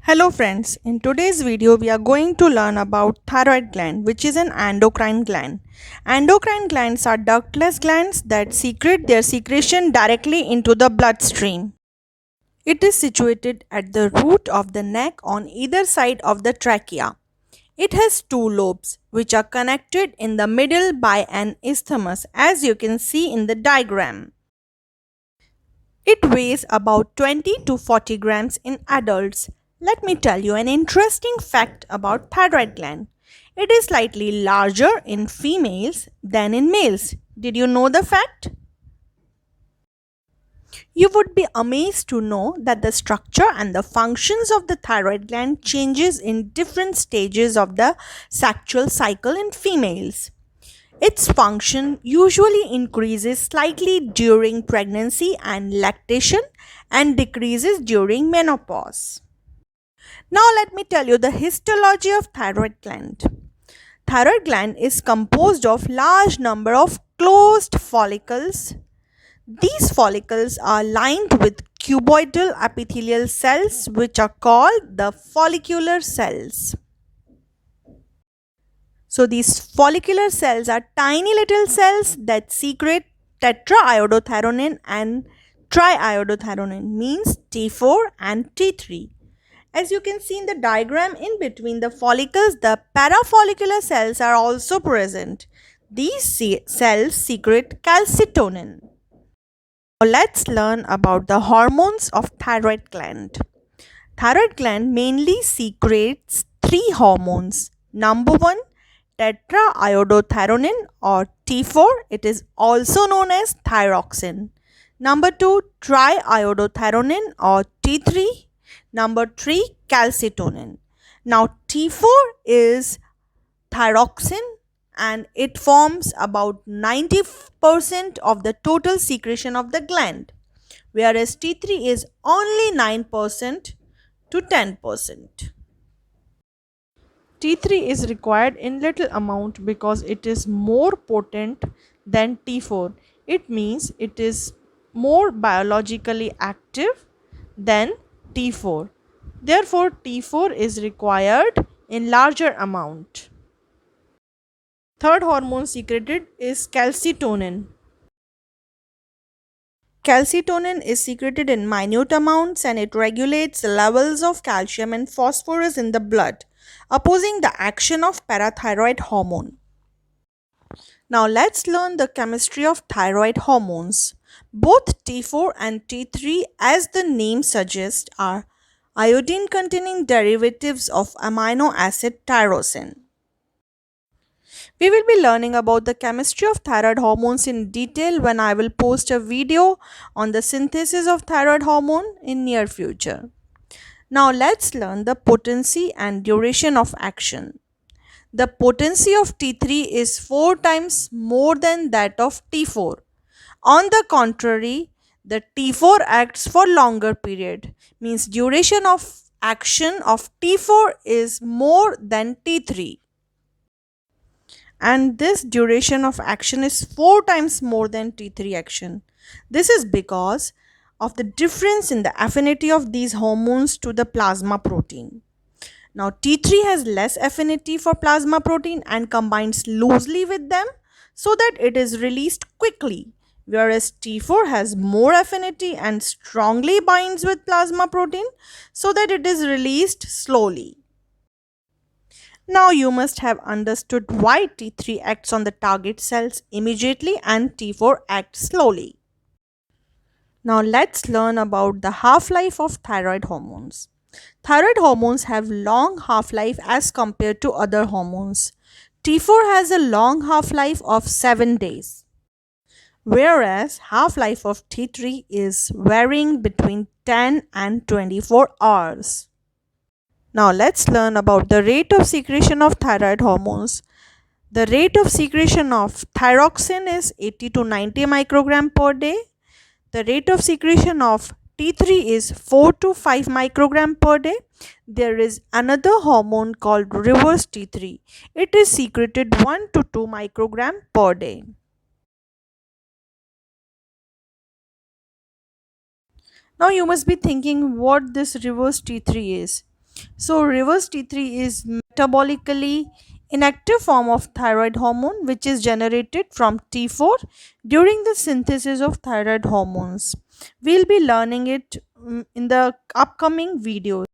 Hello friends, in today's video we are going to learn about thyroid gland, which is an endocrine gland. Endocrine glands are ductless glands that secrete their secretion directly into the bloodstream. It is situated at the root of the neck on either side of the trachea. It has two lobes which are connected in the middle by an isthmus, as you can see in the diagram. It weighs about 20 to 40 grams in adults. Let me tell you an interesting fact about thyroid gland. It is slightly larger in females than in males. Did you know the fact? You would be amazed to know that the structure and the functions of the thyroid gland changes in different stages of the sexual cycle in females. Its function usually increases slightly during pregnancy and lactation and decreases during menopause. Now let me tell you the histology of thyroid gland. Thyroid gland is composed of large number of closed follicles. These follicles are lined with cuboidal epithelial cells which are called the follicular cells. So these follicular cells are tiny little cells that secrete tetraiodothyronine and triiodothyronine, means T4 and T3. As you can see in the diagram, in between the follicles, the parafollicular cells are also present. These cells secrete calcitonin. Now let's learn about the hormones of thyroid gland. Thyroid gland mainly secretes three hormones. Number one, tetraiodothyronine or T4. It is also known as thyroxine. Number two, triiodothyronine or T3. Number three, calcitonin. Now T4 is thyroxine and it forms about 90% of the total secretion of the gland, whereas T3 is only 9% to 10%. T3 is required in little amount because it is more potent than T4. It means it is more biologically active than T4. Therefore, T4 is required in larger amount. Third hormone secreted is calcitonin. Calcitonin is secreted in minute amounts and it regulates the levels of calcium and phosphorus in the blood, opposing the action of parathyroid hormone. Now let's learn the chemistry of thyroid hormones. Both T4 and T3, as the name suggests, are iodine containing derivatives of amino acid tyrosine. We will be learning about the chemistry of thyroid hormones in detail when I will post a video on the synthesis of thyroid hormone in near future. Now let's learn the potency and duration of action. The potency of T3 is 4 times more than that of T4. On the contrary, the T4 acts for longer period, means duration of action of T4 is more than T3. And this duration of action is 4 times more than T3 action. This is because of the difference in the affinity of these hormones to the plasma protein. Now T3 has less affinity for plasma protein and combines loosely with them so that it is released quickly, whereas T4 has more affinity and strongly binds with plasma protein so that it is released slowly. Now you must have understood why T3 acts on the target cells immediately and T4 acts slowly. Now let's learn about the half-life of thyroid hormones. Thyroid hormones have long half-life as compared to other hormones. T4 has a long half-life of 7 days, whereas half-life of T3 is varying between 10 and 24 hours. Now let's learn about the rate of secretion of thyroid hormones. The rate of secretion of thyroxine is 80 to 90 microgram per day. The rate of secretion of T3 is 4 to 5 microgram per day. There is another hormone called reverse T3. It is secreted 1 to 2 microgram per day. Now you must be thinking what this reverse T3 is. So reverse T3 is metabolically inactive form of thyroid hormone which is generated from T4 during the synthesis of thyroid hormones. We'll be learning it in the upcoming videos.